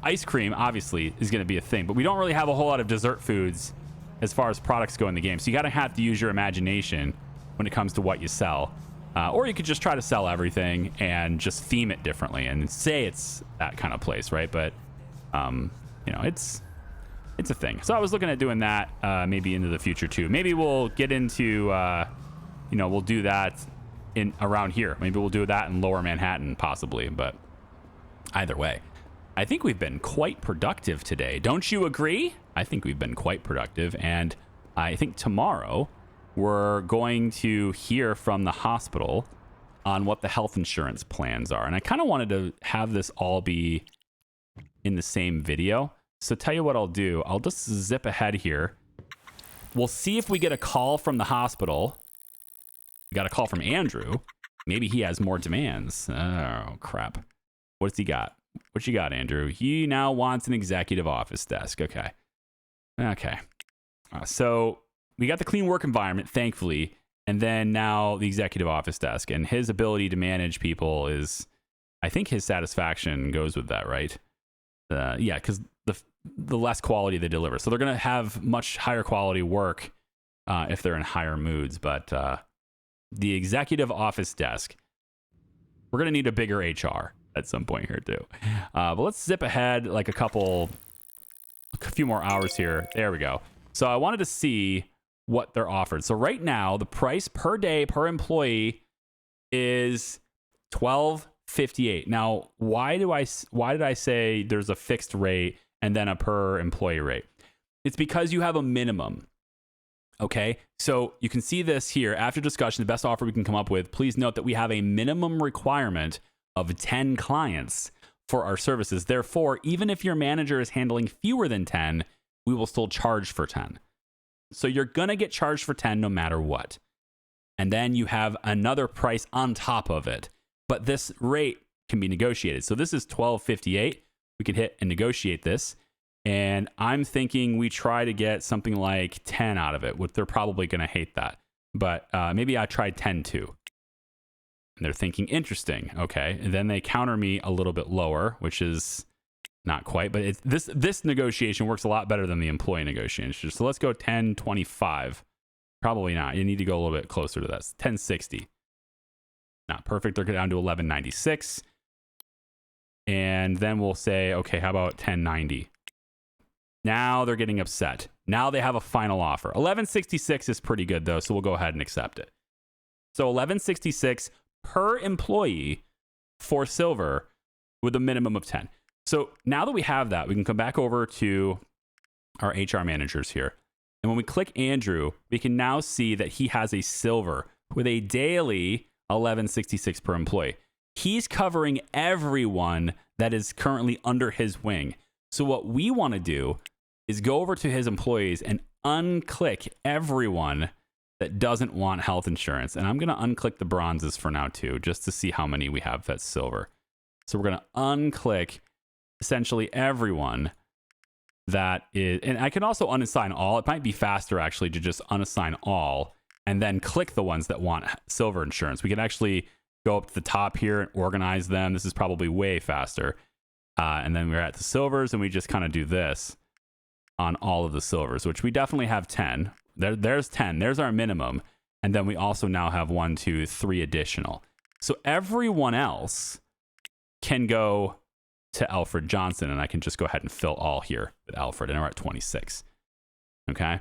ice cream, obviously, is going to be a thing, but we don't really have a whole lot of dessert foods as far as products go in the game. So you have to use your imagination when it comes to what you sell. Or you could just try to sell everything and just theme it differently and say it's that kind of place, right? But, it's a thing. So I was looking at doing that maybe into the future too. Maybe we'll get into, we'll do that in around here. Maybe we'll do that in Lower Manhattan possibly. But either way, I think we've been quite productive today. Don't you agree? I think we've been quite productive. And I think tomorrow we're going to hear from the hospital on what the health insurance plans are. And I kind of wanted to have this all be in the same video. So tell you what I'll do. I'll just zip ahead here. We'll see if we get a call from the hospital. We got a call from Andrew. Maybe he has more demands. Oh, crap. What's he got? What you got, Andrew? He now wants an executive office desk. Okay. So we got the clean work environment, thankfully. And then now the executive office desk. And his ability to manage people is, I think his satisfaction goes with that, right? Yeah, because the less quality they deliver. So they're going to have much higher quality work if they're in higher moods. But the executive office desk, we're going to need a bigger HR at some point here too. But let's zip ahead like a few more hours here. There we go. So I wanted to see what they're offered. So right now, the price per day per employee is $12.58. Now, why did I say there's a fixed rate and then a per employee rate? It's because you have a minimum. Okay, so you can see this here. After discussion, the best offer we can come up with. Please note that we have a minimum requirement of 10 clients for our services. Therefore, even if your manager is handling fewer than 10, we will still charge for 10. So you're going to get charged for 10 no matter what. And then you have another price on top of it. But this rate can be negotiated. So this is $12.58. We can hit and negotiate this. And I'm thinking we try to get something like 10 out of it, which they're probably going to hate that. But maybe I tried 10 too. And they're thinking, interesting. Okay. And then they counter me a little bit lower, which is not quite. But this negotiation works a lot better than the employee negotiation. So let's go 10.25. Probably not. You need to go a little bit closer to that. 10.60. Not perfect. They're down to 11.96. And then we'll say, okay, how about 10.90? Now they're getting upset. Now they have a final offer. 11.66 is pretty good though, so we'll go ahead and accept it. So 11.66 per employee for silver with a minimum of 10. So now that we have that, we can come back over to our HR managers here. And when we click Andrew, we can now see that he has a silver with a daily 11.66 per employee. He's covering everyone that is currently under his wing. So what we want to do is go over to his employees and unclick everyone that doesn't want health insurance. And I'm going to unclick the bronzes for now too, just to see how many we have that's silver. So we're going to unclick essentially everyone that is, and I can also unassign all. It might be faster actually to just unassign all and then click the ones that want silver insurance. We can actually go up to the top here and organize them. This is probably way faster. And then we're at the silvers and we just kind of do this on all of the silvers, which we definitely have 10. There's 10. There's our minimum. And then we also now have 1, 2, 3 additional. So everyone else can go to Alfred Johnson, and I can just go ahead and fill all here with Alfred, and we're at 26. Okay,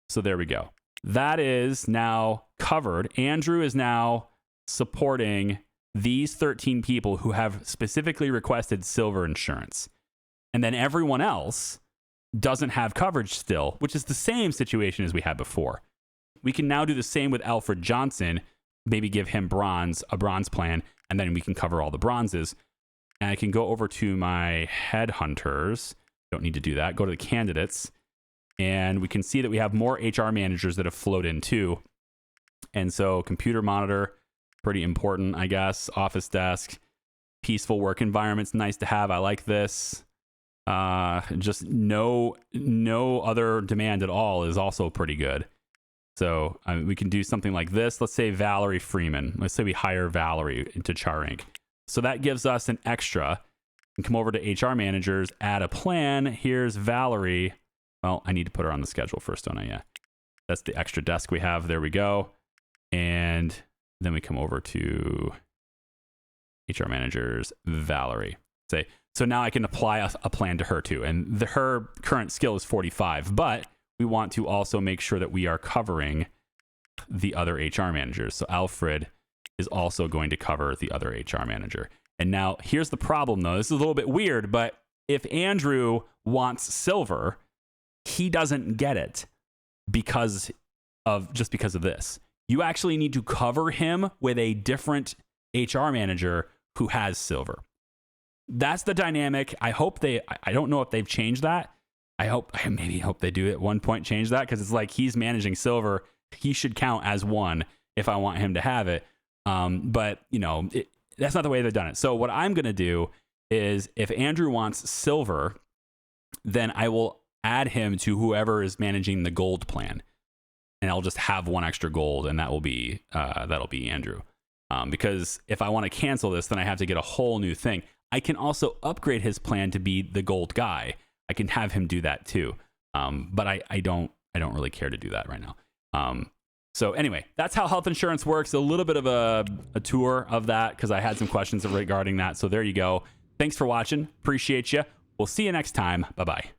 so there we go. That is now covered. Andrew is now supporting these 13 people who have specifically requested silver insurance. And then everyone else doesn't have coverage still, which is the same situation as we had before. We can now do the same with Alfred Johnson, maybe give him a bronze plan, and then we can cover all the bronzes. And I can go over to my headhunters. Don't need to do that. Go to the candidates. And we can see that we have more HR managers that have flowed in too. And so computer monitor, pretty important, I guess. Office desk, peaceful work environment's nice to have. I like this. Just no other demand at all is also pretty good. So we can do something like this. Let's say Valerie Freeman. Let's say we hire Valerie into Char Inc. So that gives us an extra. And come over to HR managers, add a plan. Here's Valerie. Well, I need to put her on the schedule first, don't I? Yeah. That's the extra desk we have. There we go. And then we come over to HR managers, Valerie. Say, so now I can apply a plan to her too. And her current skill is 45, but we want to also make sure that we are covering the other HR managers. So Alfred is also going to cover the other HR manager. And now here's the problem though. This is a little bit weird, but if Andrew wants silver, he doesn't get it because of this. You actually need to cover him with a different HR manager who has silver. That's the dynamic. I don't know if they've changed that. I maybe hope they do at one point change that, because it's like he's managing silver. He should count as one if I want him to have it. But that's not the way they've done it. So what I'm going to do is if Andrew wants silver, then I will add him to whoever is managing the gold plan. And I'll just have one extra gold, and that'll be Andrew. Because if I want to cancel this, then I have to get a whole new thing. I can also upgrade his plan to be the gold guy. I can have him do that too. But I don't really care to do that right now. So anyway, that's how health insurance works. A little bit of a tour of that, because I had some questions regarding that. So there you go. Thanks for watching. Appreciate you. We'll see you next time. Bye-bye.